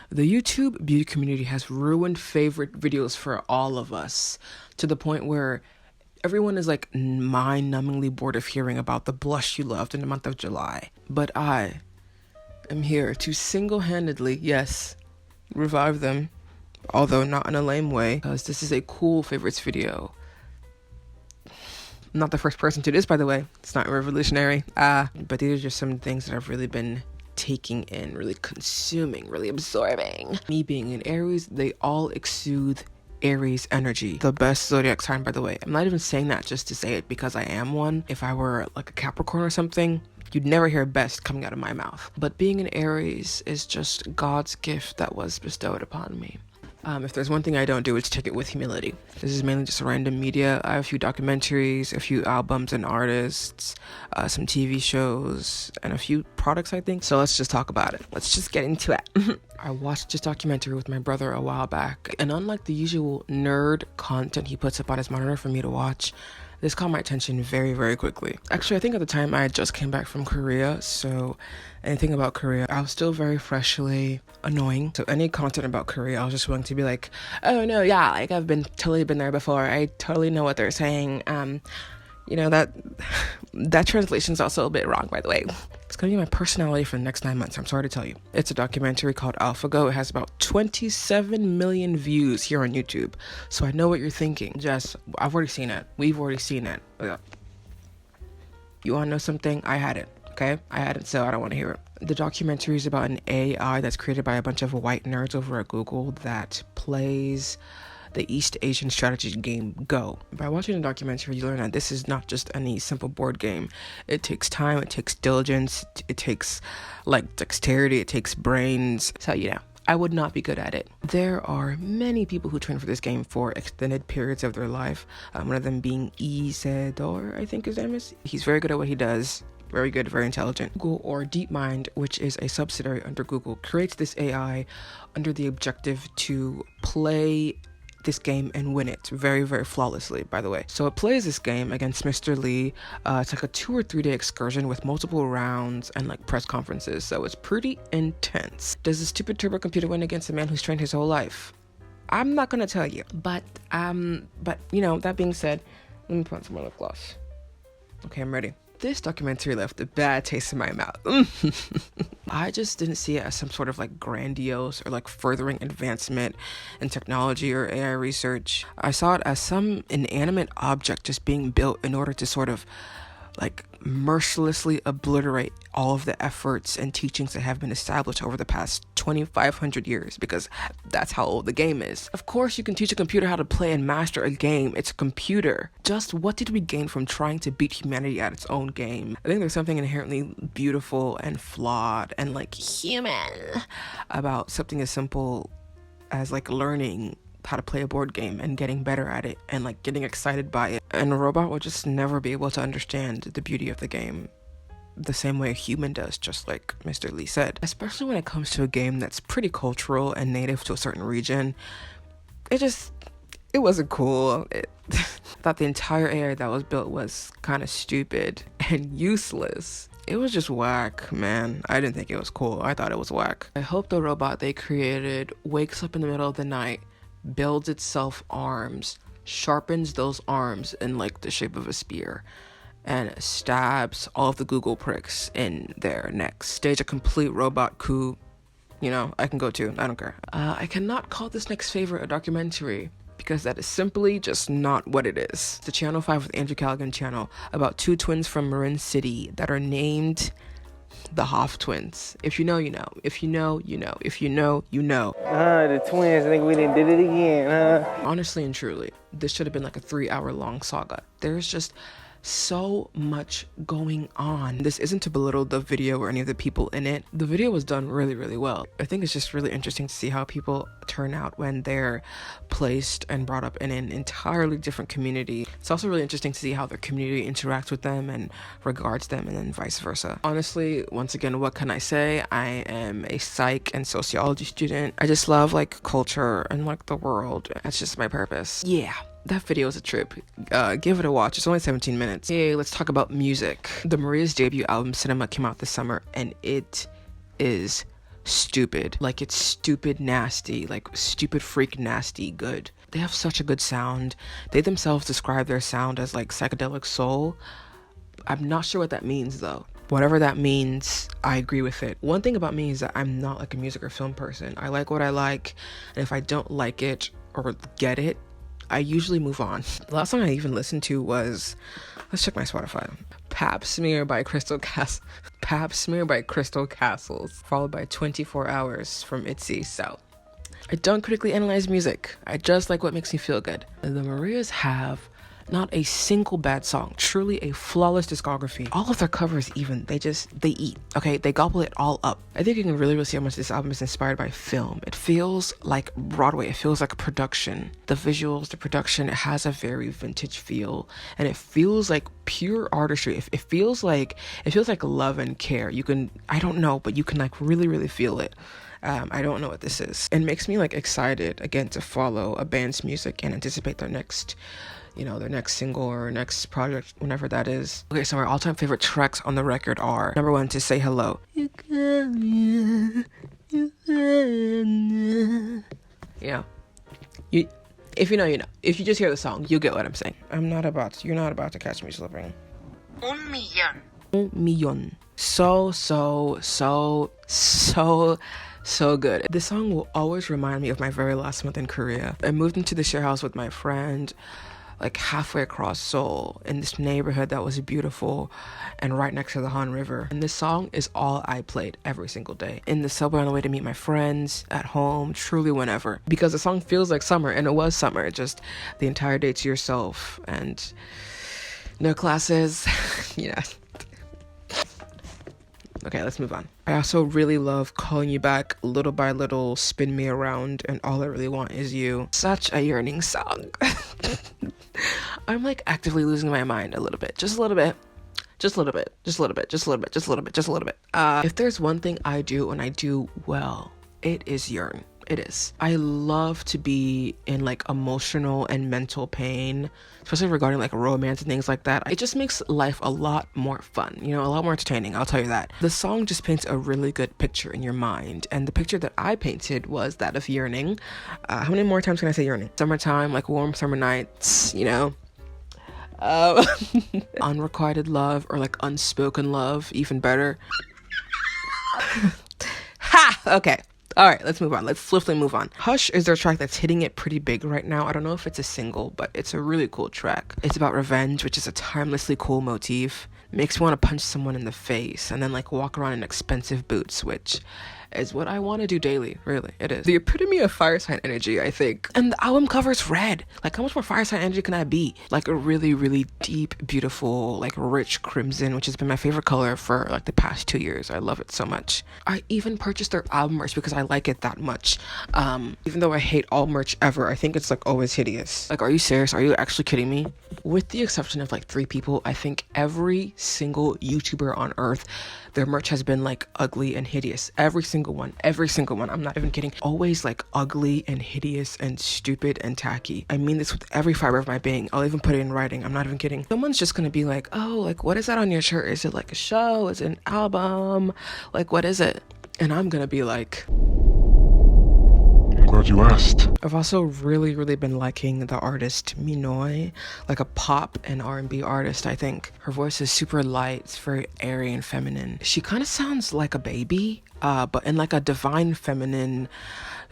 The YouTube beauty community has ruined favorite videos for all of us to the point where everyone is like mind-numbingly bored of hearing about the blush you loved in the month of July. But I am here to single-handedly, yes, revive them, although not in a lame way, because this is a cool favorites video. I'm not the first person to this, by the way. It's not revolutionary. But these are just some things that I've really been taking in, really consuming, really absorbing. Me being an Aries, they all exude Aries energy. The best zodiac sign, by the way. I'm not even saying that just to say it because I am one. If I were like a Capricorn or something, you'd never hear best coming out of my mouth. But being an Aries is just God's gift that was bestowed upon me. If there's one thing I don't do, it's take it with humility. This is mainly just random media. I have a few documentaries, a few albums and artists, some TV shows, and a few products, I think. So let's just talk about it. Let's just get into it. I watched this documentary with my brother a while back, and unlike the usual nerd content he puts up on his monitor for me to watch, this caught my attention very, very quickly. Actually, I think at the time I just came back from Korea, so anything about Korea, I was still very freshly annoying. So any content about Korea, I was just willing to be like, oh no, yeah, like I've totally been there before. I totally know what they're saying. That translation's also a bit wrong, by the way. It's gonna be my personality for the next 9 months, I'm sorry to tell you. It's a documentary called AlphaGo. It has about 27 million views here on YouTube. So I know what you're thinking. Jess, I've already seen it. We've already seen it. You wanna know something? I had it, okay? I had it, so I don't wanna hear it. The documentary is about an AI that's created by a bunch of white nerds over at Google that plays the East Asian strategy game Go. By watching the documentary, you learn that this is not just any simple board game. It takes time, it takes diligence, it takes like dexterity, it takes brains. So I would not be good at it. There are many people who train for this game for extended periods of their life. One of them being Isidore, I think his name is. He's very good at what he does. Very good, very intelligent. Google, or DeepMind, which is a subsidiary under Google, creates this AI under the objective to play this game and win it very, very flawlessly, by the way. So it plays this game against Mr. Lee. It's like a 2 or 3 day excursion with multiple rounds and like press conferences, so it's pretty intense. Does the stupid turbo computer win against a man who's trained his whole life? I'm not gonna tell you, but that being said, let me put on some more lip gloss. Okay, I'm ready. This documentary left a bad taste in my mouth. I just didn't see it as some sort of like grandiose or like furthering advancement in technology or AI research. I saw it as some inanimate object just being built in order to sort of like mercilessly obliterate all of the efforts and teachings that have been established over the past 2,500 years, because that's how old the game is. Of course, you can teach a computer how to play and master a game. It's a computer. Just what did we gain from trying to beat humanity at its own game? I think there's something inherently beautiful and flawed and like human about something as simple as like learning how to play a board game and getting better at it and like getting excited by it. And a robot will just never be able to understand the beauty of the game the same way a human does, just like Mr. Lee said. Especially when it comes to a game that's pretty cultural and native to a certain region. It wasn't cool. I thought the entire AI that was built was kind of stupid and useless. It was just whack, man. I didn't think it was cool. I thought it was whack. I hope the robot they created wakes up in the middle of the night, builds itself arms, sharpens those arms in like the shape of a spear, and stabs all of the Google pricks in their necks. Stage a complete robot coup. I can go too. I don't care. I cannot call this next favorite a documentary because that is simply just not what it is. It's a Channel 5 with Andrew Callaghan channel about 2 twins from Marin City that are named the Hoff twins. If you know, you know. If you know, you know. If you know, you know. The twins, I think we done did it again, Honestly and truly, this should have been like a 3-hour-long saga. There's just so much going on. This isn't to belittle the video or any of the people in it. The video was done really, really well. I think it's just really interesting to see how people turn out when they're placed and brought up in an entirely different community. It's also really interesting to see how their community interacts with them and regards them, and then vice versa. Honestly, once again, what can I say? I am a psych and sociology student. I just love like culture and like the world. That's just my purpose. Yeah. That video is a trip. Give it a watch. It's only 17 minutes. Hey, let's talk about music. The Marías' debut album, Cinema, came out this summer, and it is stupid. Like, it's stupid nasty, like stupid freak nasty good. They have such a good sound. They themselves describe their sound as like psychedelic soul. I'm not sure what that means though. Whatever that means, I agree with it. One thing about me is that I'm not like a music or film person. I like what I like, and if I don't like it or get it, I usually move on. The last song I even listened to was, let's check my Spotify. Pap Smear by Crystal Castles, followed by 24 Hours from Itzy. So I don't critically analyze music. I just like what makes me feel good. The Marías have not a single bad song, truly a flawless discography. All of their covers even, they eat, okay? They gobble it all up. I think you can really see how much this album is inspired by film. It feels like Broadway, it feels like a production. The visuals, the production, it has a very vintage feel, and it feels like pure artistry. It feels like love and care. You can, I don't know, but you can like really feel it. I don't know what this is. It makes me like excited again to follow a band's music and anticipate their next single or next project, whenever that is. Okay, so my all-time favorite tracks on the record are: number 1, To Say Hello. Yeah. If you know, you know. If you just hear the song, you'll get what I'm saying. You're not about to catch me slipping. Un millón. So good. This song will always remind me of my very last month in Korea. I moved into the share house with my friend, like halfway across Seoul, in this neighborhood that was beautiful and right next to the Han River. And this song is all I played every single day. In the subway on the way to meet my friends, at home, truly whenever. Because the song feels like summer, and it was summer, just the entire day to yourself and no classes. Yeah. Okay, let's move on. I also really love Calling You Back, Little by Little, Spin Me Around, and All I Really Want Is You. Such a yearning song. I'm like actively losing my mind a little bit. Just a little bit. If there's one thing I do and I do well, it is yearn. It is. I love to be in like emotional and mental pain, especially regarding like romance and things like that. It just makes life a lot more fun, a lot more entertaining, I'll tell you that. The song just paints a really good picture in your mind, and the picture that I painted was that of yearning. How many more times can I say yearning? Summertime, like warm summer nights, unrequited love, or like unspoken love, even better. Ha! Okay. All right, let's move on. Let's swiftly move on. Hush is their track that's hitting it pretty big right now. I don't know if it's a single, but it's a really cool track. It's about revenge, which is a timelessly cool motif. Makes me want to punch someone in the face and then like walk around in expensive boots, which is what I want to do daily. Really, it is. The epitome of fire sign energy, I think. And the album cover is red. Like, how much more fire sign energy can I be? Like a really deep, beautiful, like rich crimson, which has been my favorite color for like the past 2 years. I love it so much. I even purchased their album merch because I like it that much. Even though I hate all merch ever, I think it's like always hideous. Like, are you serious? Are you actually kidding me? With the exception of like 3 people, I think every single YouTuber on earth, their merch has been like ugly and hideous. Every single one. I'm not even kidding. Always like ugly and hideous and stupid and tacky. I mean this with every fiber of my being. I'll even put it in writing. I'm not even kidding. Someone's just gonna be like, oh, like what is that on your shirt? Is it like a show? Is it an album? Like what is it? And I'm gonna be like, I'm glad you asked. I've also really been liking the artist meenoi, like a pop and R&B artist, I think. Her voice is super light, it's very airy and feminine. She kind of sounds like a baby, but in like a divine feminine,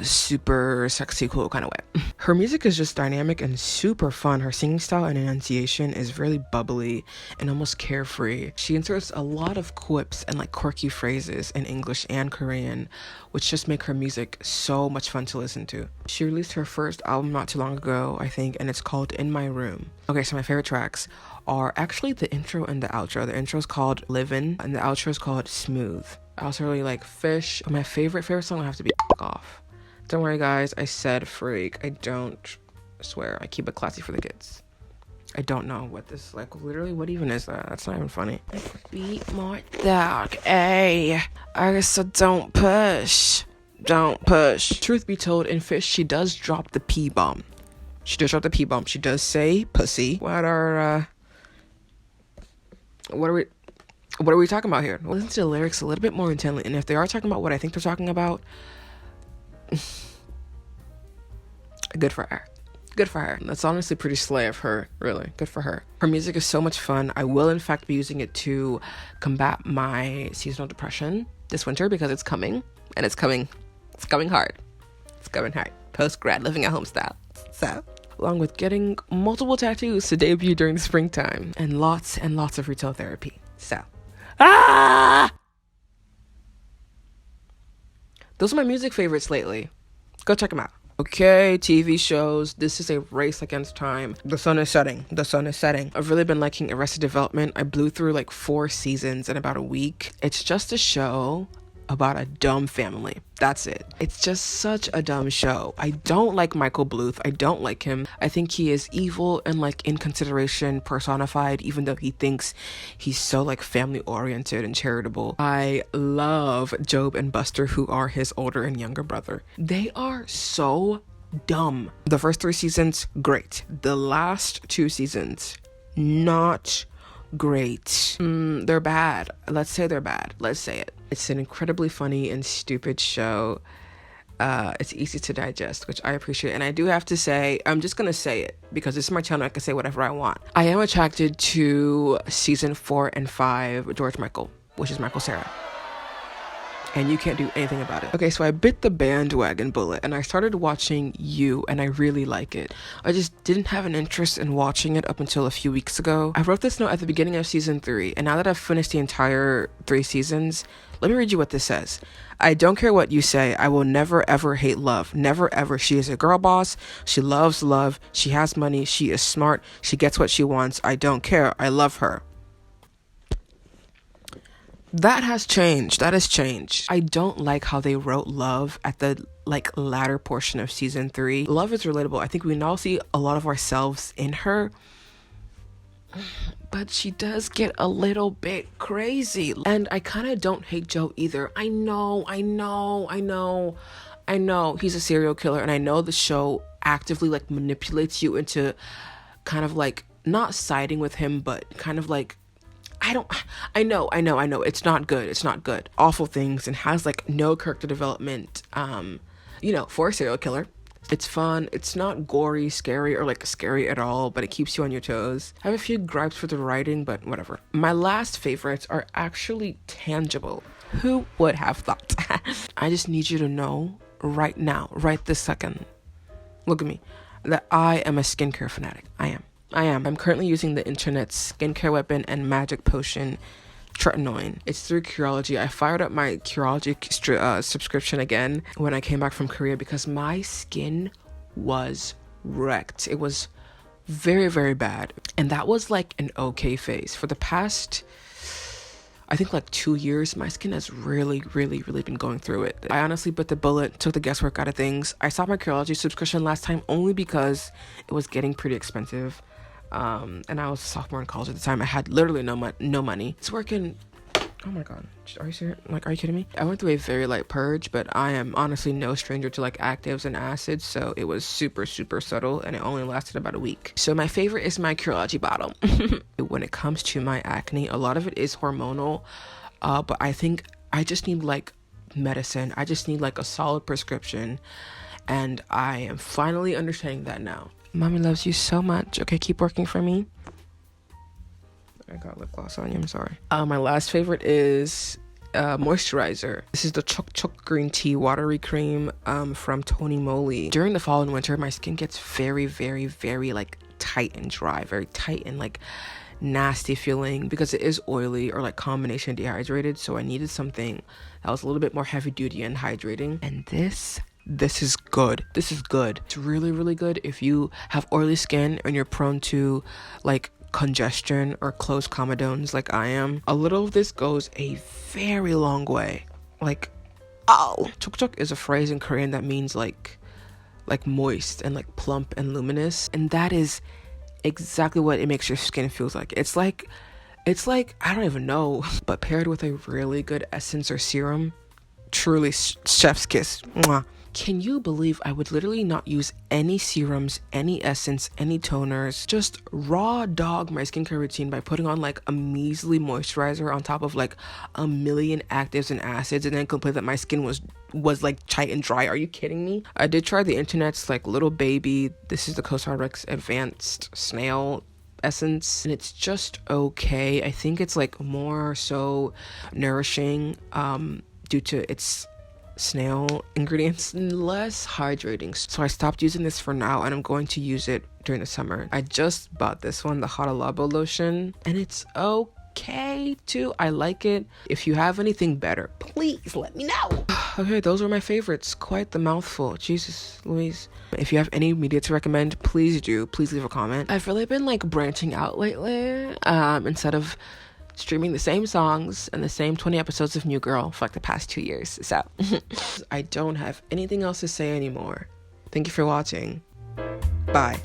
super sexy, cool kind of way. Her music is just dynamic and super fun. Her singing style and enunciation is really bubbly and almost carefree. She inserts a lot of quips and like quirky phrases in English and Korean, which just make her music so much fun to listen to. She released her first album not too long ago, I think, and it's called In My Room. Okay, so my favorite tracks are actually the intro and the outro. The intro is called Livin', and the outro is called Smooth. I also really like Fish, but my favorite song will have to be Off. Don't worry guys, I said freak. I don't swear. I keep it classy for the kids. I don't know what this, like, literally, what even is that? That's not even funny. Beat more dark, ay. I said don't push. Truth be told, in Fish, she does drop the P-bomb. She does say pussy. What are we... What are we talking about here? Listen to the lyrics a little bit more intently, and if they are talking about what I think they're talking about, good for her. Good for her. That's honestly pretty slay of her, really. Good for her. Her music is so much fun. I will, in fact, be using it to combat my seasonal depression this winter because it's coming, and it's coming hard. It's coming hard. Post-grad, living at home style. So, along with getting multiple tattoos to debut during the springtime and lots of retail therapy. So, those are my music favorites lately. Go check them out. Okay, TV shows. This is a race against time. The sun is setting. I've really been liking Arrested Development. I blew through like 4 seasons in about a week. It's just a show about a dumb family. That's it. It's just such a dumb show. I don't like Michael Bluth. I don't like him. I think he is evil and like inconsideration personified, even though he thinks he's so like family oriented and charitable. I love Job and Buster, who are his older and younger brother. They are so dumb. The first 3 seasons, great. The last 2 seasons, not great. They're bad. Let's say they're bad. Let's say it. It's an incredibly funny and stupid show. It's easy to digest, which I appreciate. And I do have to say, I'm just gonna say it because this is my channel. I can say whatever I want. I am attracted to season 4 and 5 George Michael, which is Michael Cera, and you can't do anything about it. Okay, so I bit the bandwagon bullet and I started watching You, and I really like it. I just didn't have an interest in watching it up until a few weeks ago. I wrote this note at the beginning of season 3, and now that I've finished the entire 3 seasons, let me read you what this says. I don't care what you say. I will never ever hate love. Never ever. She is a girl boss. She loves love. She has money. She is smart. She gets what she wants. I don't care. I love her. That has changed. That has changed. I don't like how they wrote love at the like latter portion of season 3. Love is relatable. I think we can all see a lot of ourselves in her, but she does get a little bit crazy. And I kind of don't hate Joe either. I know he's a serial killer, and I know the show actively like manipulates you into kind of like not siding with him, but kind of like I know. It's not good. Awful things, and has like no character development, for a serial killer. It's fun. It's not gory, scary, or like scary at all, but it keeps you on your toes. I have a few gripes with the writing, but whatever. My last favorites are actually tangible. Who would have thought? I just need you to know right now, right this second, look at me, that I am a skincare fanatic. I am. I'm currently using the internet's skincare weapon and magic potion, tretinoin. It's through Curology. I fired up my Curology subscription again when I came back from Korea because my skin was wrecked. It was very, very bad. And that was like an okay phase. For the past, I think like 2 years, my skin has really been going through it. I honestly bit the bullet, took the guesswork out of things. I stopped my Curology subscription last time only because it was getting pretty expensive. And I was a sophomore in college at the time. I had literally no money. It's working. Oh my god, are you serious? Like, are you kidding me? I went through a very light purge, but I am honestly no stranger to like actives and acids, so it was super subtle, and it only lasted about a week. So my favorite is my Curology bottle. When it comes to my acne, a lot of it is hormonal, but I think I just need like medicine. I just need like a solid prescription, and I am finally understanding that now. Mommy loves you so much. Okay, keep working for me. I got lip gloss on you, I'm sorry. My last favorite is moisturizer. This is the Chok Chok green tea watery cream from Tony Moly. During the fall and winter, my skin gets very like tight and dry, very tight and like nasty feeling because it is oily or like combination dehydrated. So I needed something that was a little bit more heavy duty and hydrating. And this is good. This is good. It's really good if you have oily skin and you're prone to like congestion or closed comedones like I am. A little of this goes a very long way. Like, oh, chok chok is a phrase in Korean that means like moist and like plump and luminous, and that is exactly what it makes your skin feels like. It's like I don't even know, but paired with a really good essence or serum, truly chef's kiss. Mwah. Can you believe I would literally not use any serums, any essence, any toners, just raw dog my skincare routine by putting on like a measly moisturizer on top of like a million actives and acids, and then complain that my skin was like tight and dry? Are you kidding me? I did try the internet's like Little Baby. This is the Cosrx Advanced Snail essence, and it's just okay. I think it's like more so nourishing due to its snail ingredients and less hydrating, so I stopped using this for now, and I'm going to use it during the summer. I just bought this one, the Hada Labo lotion, and it's okay too. I like it. If you have anything better, please let me know. Okay, those were my favorites. Quite the mouthful. Jesus Louise. If you have any media to recommend, please leave a comment. I've really been like branching out lately, instead of streaming the same songs and the same 20 episodes of New Girl for like the past 2 years. So I don't have anything else to say anymore. Thank you for watching. Bye.